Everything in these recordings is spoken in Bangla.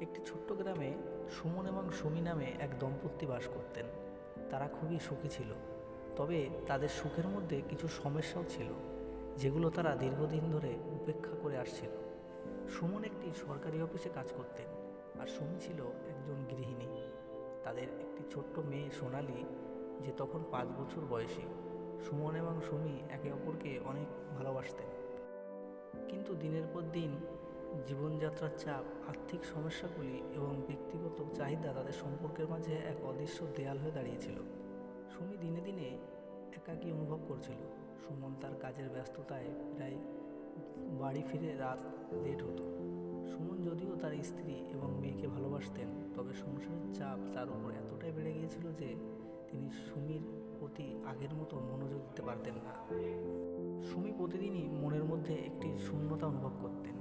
একটি ছোট্ট গ্রামে সুমন এবং সুমি নামে এক দম্পতি বাস করতেন। তারা খুবই সুখী ছিল, তবে তাদের সুখের মধ্যে কিছু সমস্যাও ছিল, যেগুলো তারা দীর্ঘদিন ধরে উপেক্ষা করে আসছিল। সুমন একটি সরকারি অফিসে কাজ করতেন, আর সুমি ছিল একজন গৃহিণী। তাদের একটি ছোট্ট মেয়ে সোনালি, যে তখন 5 বছর বয়সী। সুমন এবং সুমি একে অপরকে অনেক ভালোবাসতেন, কিন্তু দিনের পর দিন জীবনযাত্রার চাপ, আর্থিক সমস্যাগুলি এবং ব্যক্তিগত চাহিদা তাদের সম্পর্কের মাঝে এক অদৃশ্য দেয়াল হয়ে দাঁড়িয়েছিল। সুমি দিনে দিনে একাকী অনুভব করছিল। সুমন তার কাজের ব্যস্ততায় প্রায় বাড়ি ফিরে রাত লেট হতো। সুমন যদিও তার স্ত্রী এবং মেয়েকে ভালোবাসতেন, তবে সংসারের চাপ তার উপর এতটাই বেড়ে গিয়েছিল যে তিনি সুমির প্রতি আগের মতো মনোযোগ দিতে পারতেন না। সুমি প্রতিদিনই মনের মধ্যে একটি শূন্যতা অনুভব করতেন,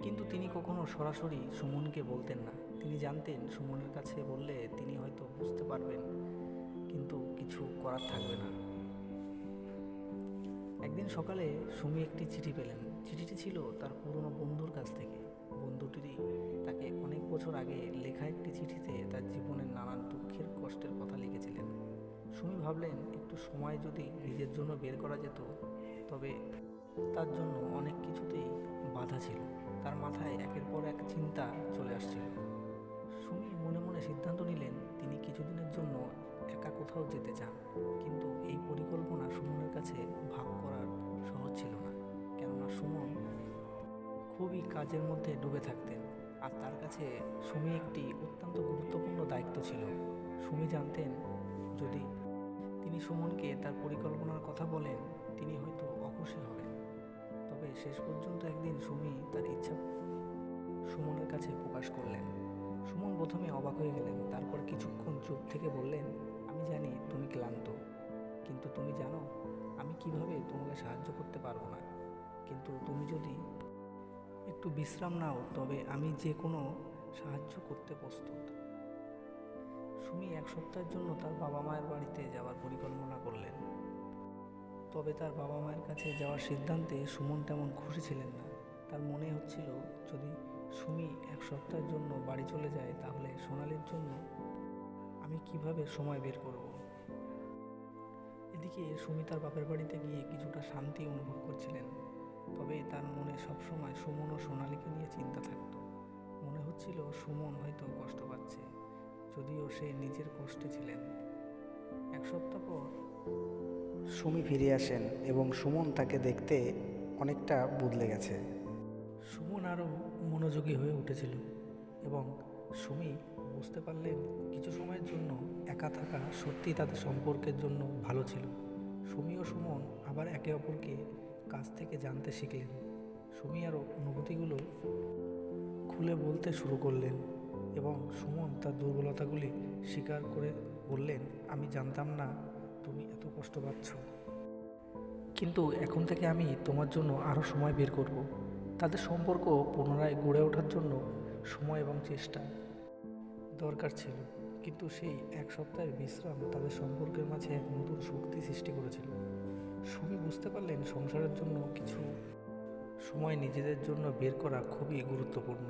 কিন্তু তিনি কখনো সরাসরি সুমনকে বলতেন না। তিনি জানতেন সুমনের কাছে বললে তিনি হয়তো বুঝতে পারবেন, কিন্তু কিছু করার থাকবে না। একদিন সকালে সুমি একটি চিঠি পেলেন। চিঠিটি ছিল তার পুরনো বন্ধুর কাছ থেকে। বন্ধুটি তাকে অনেক বছর আগে লেখা একটি চিঠিতে তার জীবনের নানান দুঃখের কষ্টের কথা লিখেছিলেন। সুমি ভাবলেন, একটু সময় যদি নিজের জন্য বের করা যেত। তবে তার জন্য অনেক কিছুতেই বাধা ছিল। তার মাথায় একের পর এক চিন্তা চলে আসছিল। সুমি মনে মনে সিদ্ধান্ত নিলেন তিনি কিছুদিনের জন্য একা কোথাও যেতে চান। কিন্তু এই পরিকল্পনা সুমনের কাছে ভাগ করার সহজ ছিল না, কেননা সুমন খুবই কাজের মধ্যে ডুবে থাকতেন, আর তার কাছে সুমি একটি অত্যন্ত গুরুত্বপূর্ণ দায়িত্ব ছিল। সুমি জানতেন, যদি তিনি সুমনকে তার পরিকল্পনার কথা বলেন, তিনি হয়তো অখুশি হবেন। তবে শেষ পর্যন্ত একদিন সুমি তার ইচ্ছা সুমনের কাছে প্রকাশ করলেন। সুমন প্রথমে অবাক হয়ে গেলেন, তারপর কিছুক্ষণ চুপ থেকে বললেন, আমি জানি তুমি ক্লান্ত, কিন্তু তুমি জানো আমি কিভাবে তোমাকে সাহায্য করতে পারবো না। কিন্তু তুমি যদি একটু বিশ্রাম নাও, তবে আমি যে কোনো সাহায্য করতে প্রস্তুত। সুমি 1 সপ্তাহের জন্য তার বাবা মায়ের বাড়িতে যাওয়ার পরিকল্পনা করলেন। তবে তার বাবা মায়ের কাছে যাওয়ার সিদ্ধান্তে সুমন তেমন খুশি ছিলেন না। তার মনে হচ্ছিল, যদি সুমি 1 সপ্তাহের জন্য বাড়ি চলে যায়, তাহলে সোনালির জন্য আমি কিভাবে সময় বের করব। এদিকে সুমি তার বাপের বাড়িতে গিয়ে কিছুটা শান্তি অনুভব করছিলেন, তবে তার মনে সবসময় সুমন ও সোনালিকে নিয়ে চিন্তা থাকত। মনে হচ্ছিল সুমন হয়তো কষ্ট পাচ্ছে, যদিও সে নিজের কষ্টে ছিলেন। 1 সপ্তাহ পর সুমি ফিরে আসেন এবং সুমন তাকে দেখতে অনেকটা বদলে গেছে। সুমন আরও মনোযোগী হয়ে উঠেছিল এবং সুমি বুঝতে পারলেন কিছু সময়ের জন্য একা থাকা সত্যিই তাদের সম্পর্কের জন্য ভালো ছিল। সুমি ও সুমন আবার একে অপরকে কাছ থেকে জানতে শিখলেন। সুমি আরও অনুভূতিগুলো খুলে বলতে শুরু করলেন এবং সুমন তার দুর্বলতাগুলি স্বীকার করে বললেন, আমি জানতাম না তুমি এত কষ্ট পাচ্ছ, কিন্তু এখন থেকে আমি তোমার জন্য আরও সময় বের করব। তাদের সম্পর্ক পুনরায় গড়ে ওঠার জন্য সময় এবং চেষ্টা দরকার ছিল, কিন্তু সেই 1 সপ্তাহের বিশ্রাম তাদের সম্পর্কের মাঝে এক নতুন শক্তি সৃষ্টি করেছিল। সুমি বুঝতে পারলেন সংসারের জন্য কিছু সময় নিজেদের জন্য বের করা খুবই গুরুত্বপূর্ণ।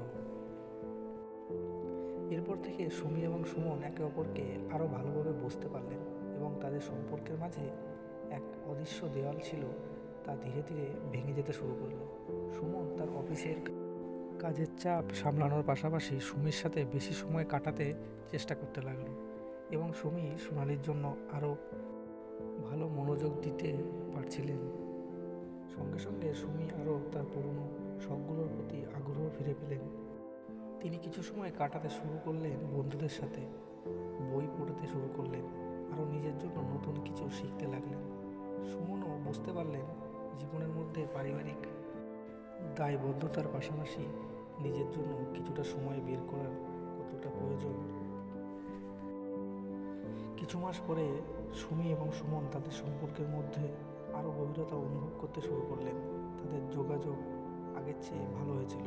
এরপর থেকে সুমি এবং সুমন একে অপরকে আরও ভালোভাবে বুঝতে পারলেন এবং তাদের সম্পর্কের মাঝে এক অদৃশ্য দেওয়াল ছিল, তা ধীরে ধীরে ভেঙে যেতে শুরু করলো। সুমন তার অফিসের কাজের চাপ সামলানোর পাশাপাশি সুমির সাথে বেশি সময় কাটাতে চেষ্টা করতে লাগলো এবং সুমি সোনালির জন্য আরও ভালো মনোযোগ দিতে পারছিলেন। সঙ্গে সঙ্গে সুমি আরও তার পুরনো শখগুলোর প্রতি আগ্রহ ফিরে পেলেন। তিনি কিছু সময় কাটাতে শুরু করলেন বন্ধুদের সাথে, বই পড়তে শুরু করলেন, আরও নিজের জন্য নতুন কিছু শিখতে লাগলেন। সুমনও বুঝতে পারলেন জীবনের মধ্যে পারিবারিক দায়বদ্ধতার পাশাপাশি নিজের জন্য কিছুটা সময় বের করার কতটা প্রয়োজন। কিছু মাস পরে সুমি এবং সুমন তাদের সম্পর্কের মধ্যে আরও গভীরতা অনুভব করতে শুরু করলেন। তাদের যোগাযোগ আগের চেয়ে ভালো হয়েছিল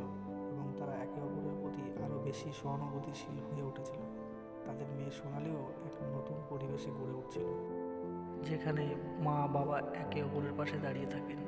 এবং তারা একে অপরের প্রতি আরও বেশি সহানুভূতিশীল হয়ে উঠেছিল। তাদের মেয়ে সোনালিও এক নতুন পরিবেশে গড়ে উঠছিল, যেখানে মা বাবা একে অপরের পাশে দাঁড়িয়ে থাকেন।